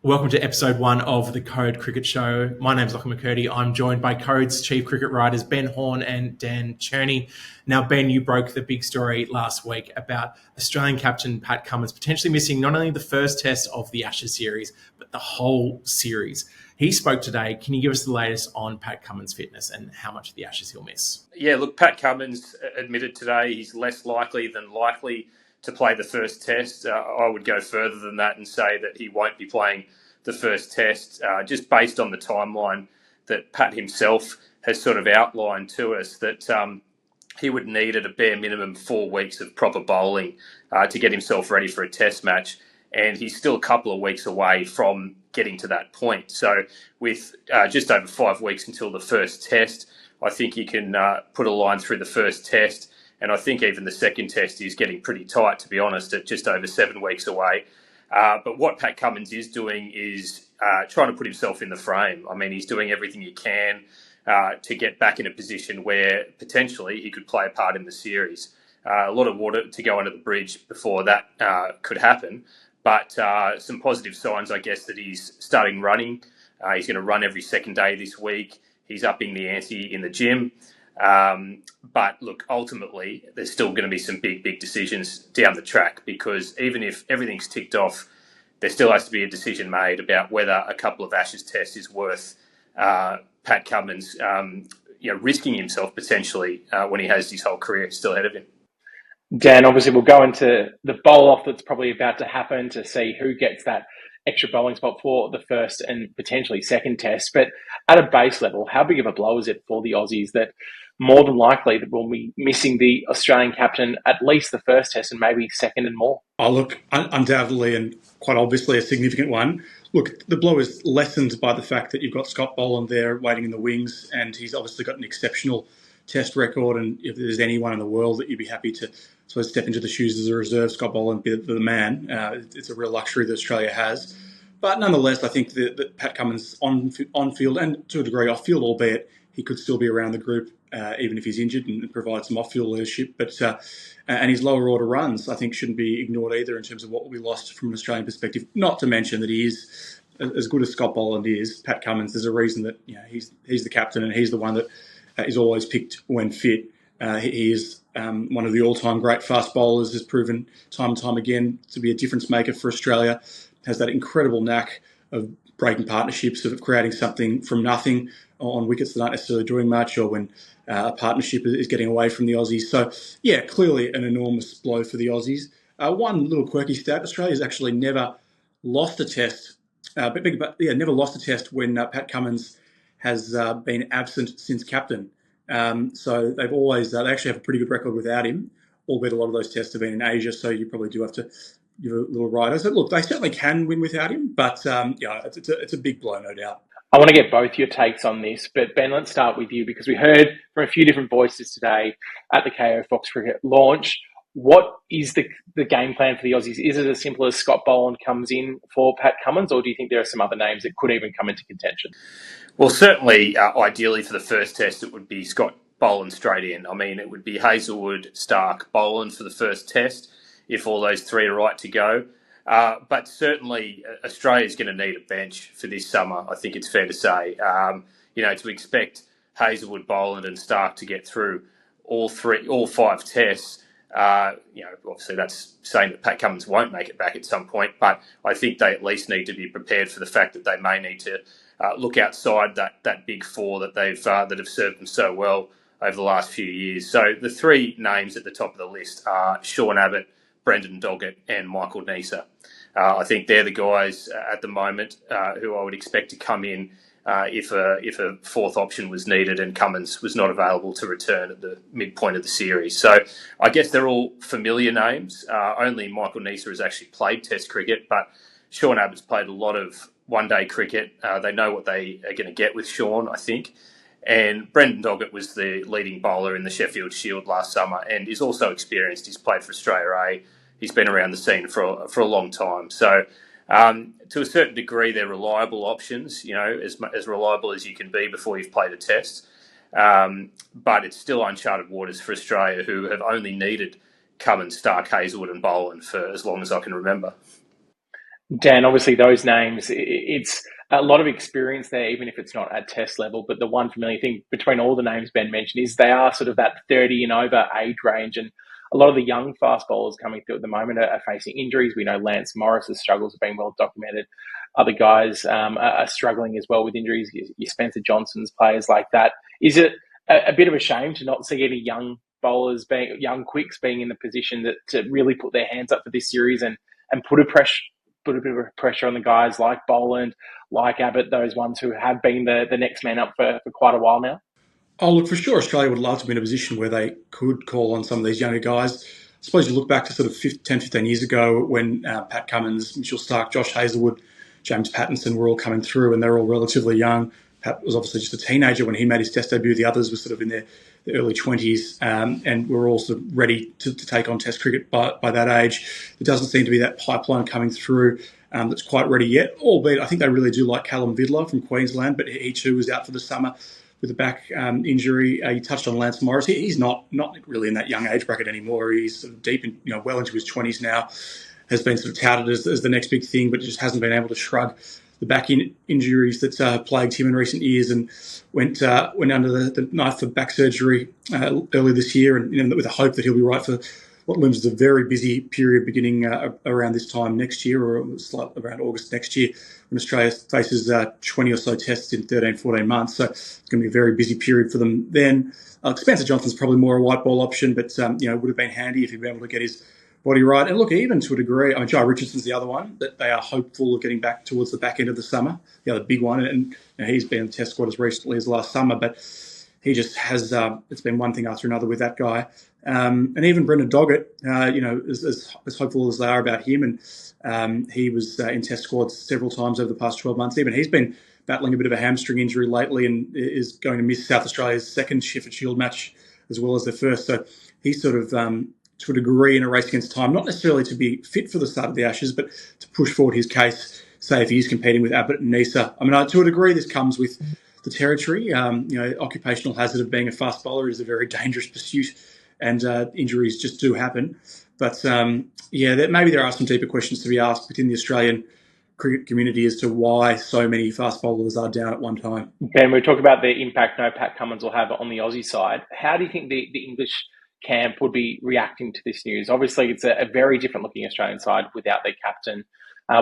Welcome to episode 1 of the Code Cricket Show. My name's Lachlan McCurdy. I'm joined by Code's chief cricket writers Ben Horn and Dan Cherney. Now, Ben, you broke the big story last week about Australian captain Pat Cummins potentially missing not only the first test of the Ashes series, but the whole series. He spoke today. Can you give us the latest on Pat Cummins' fitness and how much of the Ashes he'll miss? Yeah, look, Pat Cummins admitted today he's less likely than likely to play the first test. I would go further than that and say that he won't be playing the first test, just based on the timeline that Pat himself has sort of outlined to us, that he would need at a bare minimum 4 weeks of proper bowling to get himself ready for a test match. And he's still a couple of weeks away from getting to that point. So with just over 5 weeks until the first test, I think you can put a line through the first test. And I think even the second test is getting pretty tight, to be honest, at just over 7 weeks away. But what Pat Cummins is doing is trying to put himself in the frame. I mean, he's doing everything he can to get back in a position where potentially he could play a part in the series. A lot of water to go under the bridge before that could happen. But some positive signs, I guess, that he's starting running. He's going to run every second day this week. He's upping the ante in the gym. But look, ultimately, there's still going to be some big decisions down the track, because even if everything's ticked off, there still has to be a decision made about whether a couple of Ashes tests is worth Pat Cummins risking himself potentially when he has his whole career still ahead of him. Dan, obviously we'll go into the bowl-off that's probably about to happen to see who gets that extra bowling spot for the first and potentially second test. But at a base level, how big of a blow is it for the Aussies that more than likely that we'll be missing the Australian captain at least the first test and maybe second and more? Oh, look, undoubtedly and quite obviously a significant one. Look, the blow is lessened by the fact that you've got Scott Boland there waiting in the wings, and he's obviously got an exceptional test record, and if there's anyone in the world that you'd be happy to sort of step into the shoes as a reserve, Scott Boland be the man. It's a real luxury that Australia has. But nonetheless, I think that Pat Cummins on field and to a degree off field, albeit he could still be around the group even if he's injured, and provide some off-field leadership. But and his lower order runs, I think, shouldn't be ignored either in terms of what will be lost from an Australian perspective. Not to mention that he is as good as Scott Boland is. Pat Cummins, there's a reason that he's the captain and he's the one that is always picked when fit. He is one of the all-time great fast bowlers, has proven time and time again to be a difference maker for Australia. Has that incredible knack of breaking partnerships, of creating something from nothing on wickets that aren't necessarily doing much, or when a partnership is getting away from the Aussies. So, yeah, clearly an enormous blow for the Aussies. One little quirky stat: Australia's actually never lost a test. Never lost a test when Pat Cummins has been absent since captain. So they've always they actually have a pretty good record without him, albeit a lot of those tests have been in Asia, so you probably do have to give a little rider. So look, they certainly can win without him, but it's a big blow, no doubt. I want to get both your takes on this, but Ben, let's start with you, because we heard from a few different voices today at the KO Fox Cricket launch. What is the game plan for the Aussies? Is it as simple as Scott Boland comes in for Pat Cummins, or do you think there are some other names that could even come into contention? Well, certainly, ideally for the first test, it would be Scott Boland straight in. I mean, it would be Hazlewood, Stark, Boland for the first test, if all those three are right to go. But certainly, Australia's going to need a bench for this summer, I think it's fair to say. To expect Hazlewood, Boland and Stark to get through all 5 tests, obviously that's saying that Pat Cummins won't make it back at some point, but I think they at least need to be prepared for the fact that they may need to look outside that big four that that have served them so well over the last few years. So the 3 names at the top of the list are Sean Abbott, Brendan Doggett and Michael Neser. I think they're the guys at the moment who I would expect to come in if a fourth option was needed and Cummins was not available to return at the midpoint of the series. So I guess they're all familiar names. Only Michael Neser has actually played Test cricket, but Sean Abbott's played a lot of one-day cricket. They know what they are going to get with Sean, I think. And Brendan Doggett was the leading bowler in the Sheffield Shield last summer and is also experienced. He's played for Australia A. He's been around the scene for a long time. So to a certain degree, they're reliable options, as reliable as you can be before you've played a test. But it's still uncharted waters for Australia, who have only needed Cummins, Stark, Hazlewood and Boland for as long as I can remember. Dan, obviously those names, it's a lot of experience there, even if it's not at test level. But the one familiar thing between all the names Ben mentioned is they are sort of that 30 and over age range. And a lot of the young fast bowlers coming through at the moment are facing injuries. We know Lance Morris's struggles have been well documented. Other guys are struggling as well with injuries. Your Spencer Johnson's, players like that. Is it a bit of a shame to not see any young bowlers, young quicks, being in the position that to really put their hands up for this series and put a bit of pressure on the guys like Boland, like Abbott, those ones who have been the next man up for quite a while now? Oh, look, for sure, Australia would love to be in a position where they could call on some of these younger guys. I suppose you look back to sort of 10, 15 years ago when Pat Cummins, Mitchell Starc, Josh Hazlewood, James Pattinson were all coming through, and they're all relatively young. Pat was obviously just a teenager when he made his test debut. The others were sort of in their early 20s, and were all sort of ready to take on test cricket by that age. There doesn't seem to be that pipeline coming through that's quite ready yet, albeit I think they really do like Callum Vidler from Queensland, but he too was out for the summer with a back injury. You touched on Lance Morris. He's not really in that young age bracket anymore. He's sort of deep in, well into his 20s now. Has been sort of touted as the next big thing, but just hasn't been able to shrug the back injuries that plagued him in recent years, and went under the knife for back surgery early this year, and with the hope that he'll be right for what looms as a very busy period beginning around this time next year, or slightly around August next year, when Australia faces 20 or so tests in 13, 14 months. So it's going to be a very busy period for them then. Spencer Johnson's probably more a white ball option, but would have been handy if he'd been able to get his body right. And look, even to a degree, Jai Richardson's the other one that they are hopeful of getting back towards the back end of the summer, the other big one. And he's been in the test squad as recently as last summer, but he just has, it's been one thing after another with that guy. And even Brendan Doggett, as hopeful as they are about him, and he was in test squads several times over the past 12 months. Even he's been battling a bit of a hamstring injury lately and is going to miss South Australia's second Sheffield Shield match as well as their first. So he's sort of, to a degree, in a race against time, not necessarily to be fit for the start of the Ashes, but to push forward his case, say if he is competing with Abbott and Neser. I mean, to a degree, this comes with the territory. Occupational hazard of being a fast bowler is a very dangerous pursuit, and injuries just do happen. But maybe there are some deeper questions to be asked within the Australian cricket community as to why so many fast bowlers are down at one time. Ben, we talk about the impact Pat Cummins will have on the Aussie side. How do you think the English camp would be reacting to this news? Obviously, it's a very different looking Australian side without their captain,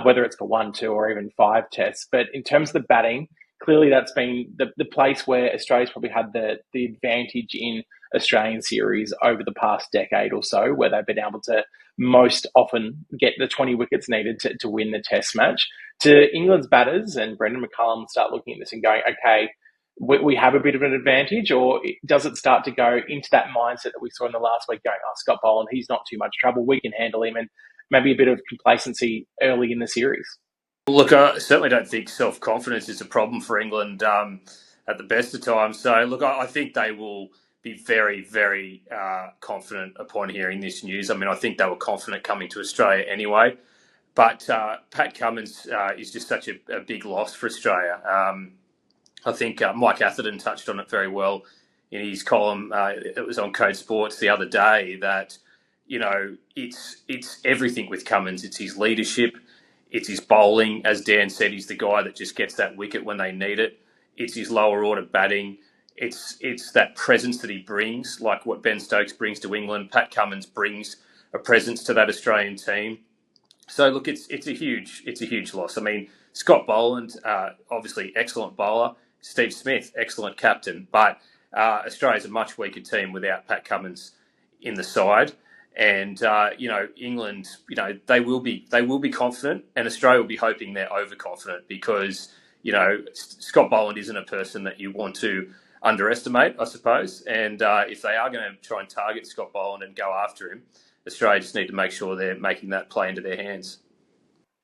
whether it's for 1, 2 or even 5 tests. But in terms of the batting, clearly that's been the place where Australia's probably had the advantage in Australian series over the past decade or so, where they've been able to most often get the 20 wickets needed to win the test match. To England's batters and Brendan McCullum start looking at this and going, okay, we have a bit of an advantage, or does it start to go into that mindset that we saw in the last week going, Scott Boland, he's not too much trouble, we can handle him, and maybe a bit of complacency early in the series? Look, I certainly don't think self-confidence is a problem for England at the best of times. So, look, I think they will be very, very confident upon hearing this news. I mean, I think they were confident coming to Australia anyway. But Pat Cummins is just such a big loss for Australia. I think Mike Atherton touched on it very well in his column. It was on Code Sports the other day that, it's everything with Cummins. It's his leadership. It's his bowling. As Dan said, he's the guy that just gets that wicket when they need it. It's his lower order batting. It's that presence that he brings, like what Ben Stokes brings to England. Pat Cummins brings a presence to that Australian team. So look, it's a huge loss. I mean, Scott Boland, obviously excellent bowler. Steve Smith, excellent captain. But Australia's a much weaker team without Pat Cummins in the side. And England, they will be confident, and Australia will be hoping they're overconfident because Scott Boland isn't a person that you want to underestimate, I suppose. And if they are going to try and target Scott Boland and go after him, Australia just need to make sure they're making that play into their hands.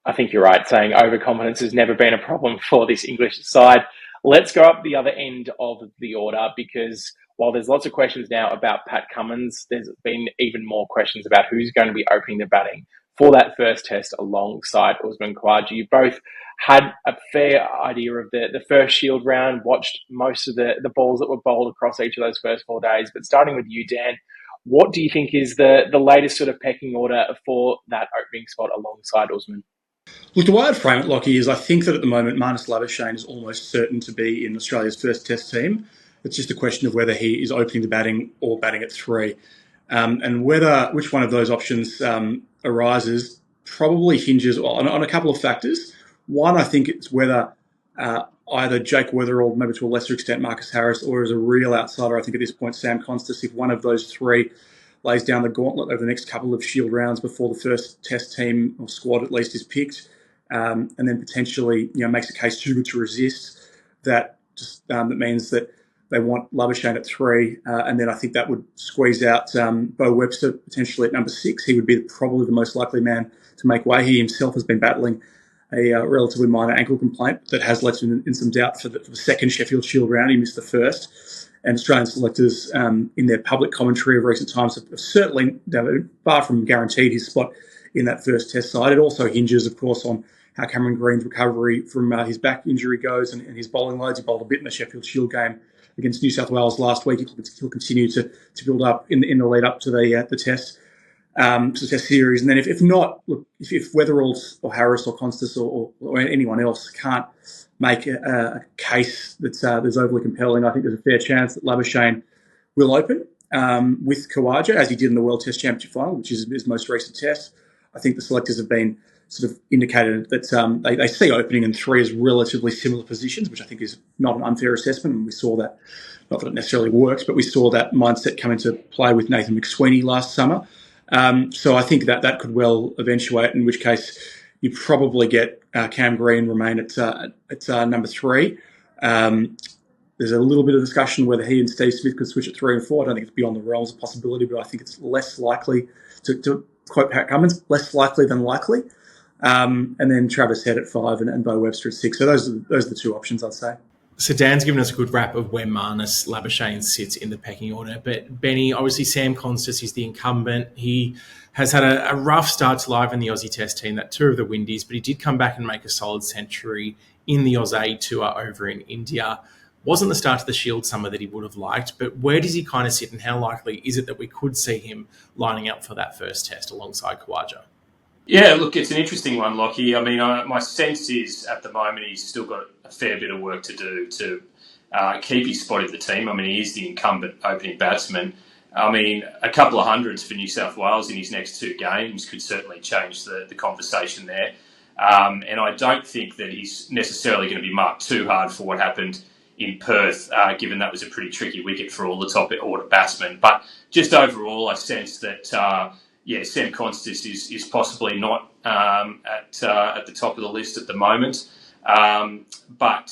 I think you're right, saying overconfidence has never been a problem for this English side. Let's go up the other end of the order, because while there's lots of questions now about Pat Cummins, there's been even more questions about who's going to be opening the batting for that first test alongside Usman Khawaja. You both had a fair idea of the first Shield round, watched most of the balls that were bowled across each of those first 4 days. But starting with you, Dan, what do you think is the latest sort of pecking order for that opening spot alongside Usman? Look, the way I'd frame it, Lockie, is I think that at the moment Marnus Labuschagne is almost certain to be in Australia's first Test team. It's just a question of whether he is opening the batting or batting at 3. And which one of those options arises probably hinges on a couple of factors. One, I think it's whether either Jake Weatherall, maybe to a lesser extent Marcus Harris, or as a real outsider, I think at this point Sam Konstas, if one of those 3 lays down the gauntlet over the next couple of Shield rounds before the first Test team or squad at least is picked, and then potentially makes a case too good to resist, that means that they want Labuschagne at 3, and then I think that would squeeze out Bo Webster potentially at number 6. He would be probably the most likely man to make way. He himself has been battling a relatively minor ankle complaint that has left him in some doubt for the second Sheffield Shield round. He missed the first. And Australian selectors, in their public commentary of recent times, have certainly, far from guaranteed his spot in that first Test side. It also hinges, of course, on how Cameron Green's recovery from his back injury goes and his bowling loads. He bowled a bit in the Sheffield Shield game against New South Wales last week. He'll continue to build up in the lead up to the Test. Test series, and then if not, look, if Weatherall or Harris or Konstas or anyone else can't make a case that's overly compelling, I think there's a fair chance that Labuschagne will open with Khawaja, as he did in the World Test Championship final, which is his most recent test. I think the selectors have been sort of indicated that they see opening and 3 as relatively similar positions, which I think is not an unfair assessment, and we saw that, not that it necessarily works, but we saw that mindset come into play with Nathan McSweeney last summer. So I think that could well eventuate, in which case you probably get Cam Green remain at number 3. There's a little bit of discussion whether he and Steve Smith could switch at 3 and 4. I don't think it's beyond the realms of possibility, but I think it's less likely, to quote Pat Cummins, less likely than likely. And then Travis Head at 5 and Bo Webster at 6. So those are the 2 options, I'd say. So Dan's given us a good wrap of where Marnus Labuschagne sits in the pecking order. But Benny, obviously Sam Konstas is the incumbent. He has had a rough start to life in the Aussie Test team, that tour of the Windies, but he did come back and make a solid century in the Aussie tour over in India. Wasn't the start to the Shield summer that he would have liked, but where does he kind of sit and how likely is it that we could see him lining up for that first Test alongside Khawaja? Yeah, look, it's an interesting one, Lockie. I mean, my sense is at the moment he's still got a fair bit of work to do to keep his spot in the team. I mean, he is the incumbent opening batsman. I mean, a couple of hundreds for New South Wales in his next 2 games could certainly change the conversation there. And I don't think that he's necessarily going to be marked too hard for what happened in Perth, given that was a pretty tricky wicket for all the top order batsmen. But just overall, I sense that... Sam Konstas is possibly not at the top of the list at the moment. But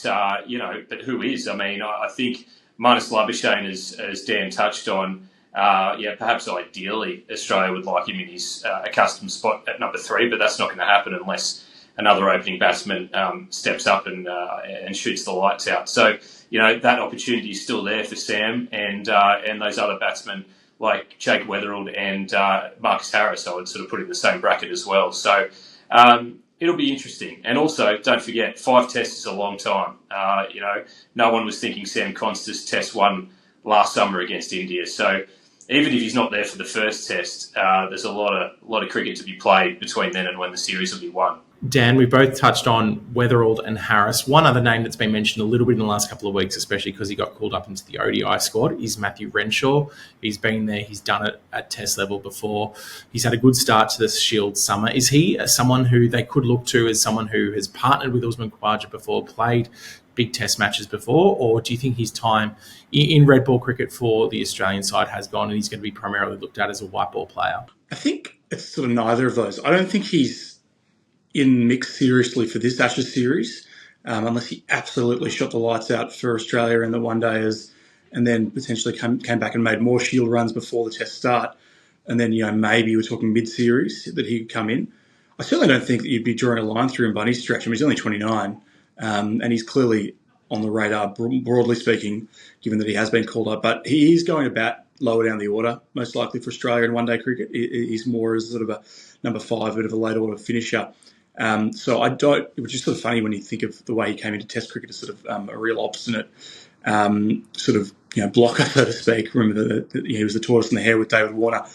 who is? I mean, I think Marnus Labuschagne, as Dan touched on, perhaps ideally Australia would like him in his accustomed spot at number 3, but that's not going to happen unless another opening batsman steps up and shoots the lights out. So, that opportunity is still there for Sam and those other batsmen, like Jake Weatherall and Marcus Harris, I would sort of put in the same bracket as well. So it'll be interesting. And also, don't forget, 5 tests is a long time. No one was thinking Sam Konstas Test 1 last summer against India. So even if he's not there for the first Test, there's a lot of cricket to be played between then and when the series will be won. Dan, we both touched on Weatherall and Harris. One other name that's been mentioned a little bit in the last couple of weeks, especially because he got called up into the ODI squad, is Matthew Renshaw. He's been there. He's done it at Test level before. He's had a good start to this Shield summer. Is he someone who they could look to as someone who has partnered with Usman Khawaja before, played big Test matches before, or do you think his time in red ball cricket for the Australian side has gone and he's going to be primarily looked at as a white ball player? I think it's sort of neither of those. I don't think he's in the mix seriously for this Ashes series, unless he absolutely shot the lights out for Australia in the one-dayers and then potentially came back and made more Shield runs before the Test start. And then, maybe we're talking mid-series that he could come in. I certainly don't think that you'd be drawing a line through him by any stretch. I mean, he's only 29, and he's clearly on the radar, broadly speaking, given that he has been called up. But he is going about lower down the order, most likely for Australia in one-day cricket. He's more as sort of a number 5, a bit of a late order finisher. So it was just sort of funny when you think of the way he came into Test cricket as sort of a real obstinate blocker, so to speak. Remember that he was the tortoise in the hare with David Warner.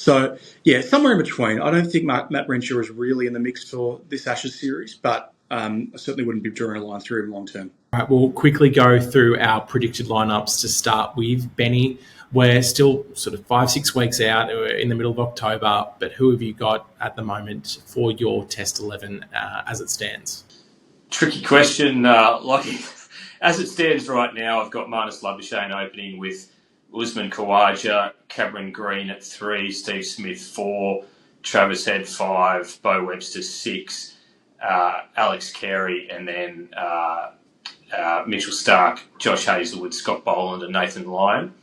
So, yeah, somewhere in between. I don't think Matt Renshaw is really in the mix for this Ashes series, but I certainly wouldn't be drawing a line through him long term. All right, we'll quickly go through our predicted lineups to start with. Benny, we're still sort of 5-6 weeks out. We're in the middle of October, but who have you got at the moment for your Test 11 as it stands? Tricky question. As it stands right now, I've got Marnus Labuschagne opening with Usman Khawaja, Cameron Green at 3, Steve Smith 4, Travis Head 5, Bo Webster 6, Alex Carey, and then Mitchell Starc, Josh Hazlewood, Scott Boland, and Nathan Lyon.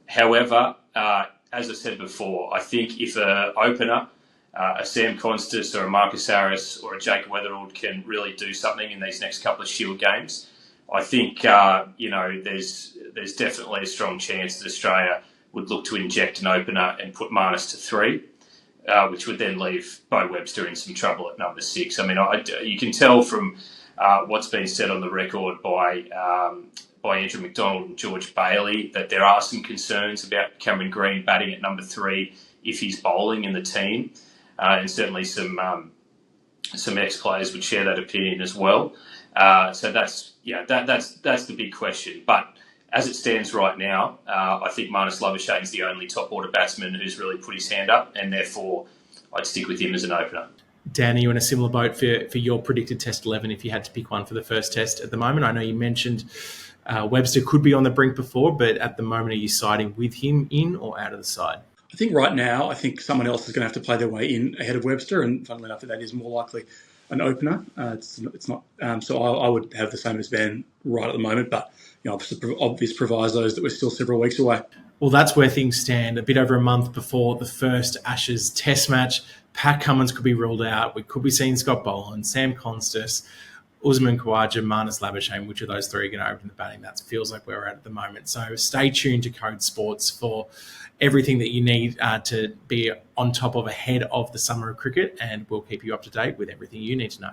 However, as I said before, I think if an opener, a Sam Konstas or a Marcus Harris or a Jake Weatherald can really do something in these next couple of Shield games, I think there's definitely a strong chance that Australia would look to inject an opener and put Marnus to 3, which would then leave Bo Webster in some trouble at number 6. I mean, you can tell from what's been said on the record by Andrew McDonald and George Bailey that there are some concerns about Cameron Green batting at number 3 if he's bowling in the team, and certainly some ex-players would share that opinion as well. So that's the big question. But as it stands right now, I think Marnus Labuschagne's the only top order batsman who's really put his hand up, and therefore I'd stick with him as an opener. Dan, are you in a similar boat for your predicted Test 11 if you had to pick one for the first test at the moment? I know you mentioned Webster could be on the brink before, but at the moment, are you siding with him in or out of the side? I think right now, I think someone else is going to have to play their way in ahead of Webster, and funnily enough, that is more likely an opener. It's not. So I would have the same as Ben right at the moment, but obvious provisos that we're still several weeks away. Well, that's where things stand. A bit over a month before the first Ashes Test match, Pat Cummins could be ruled out. We could be seeing Scott Boland, Sam Konstas, Usman Khawaja, Marnus Labuschagne. Which of those three are going to open the batting? That feels like where we're at the moment. So stay tuned to Code Sports for everything that you need to be on top of ahead of the summer of cricket, and we'll keep you up to date with everything you need to know.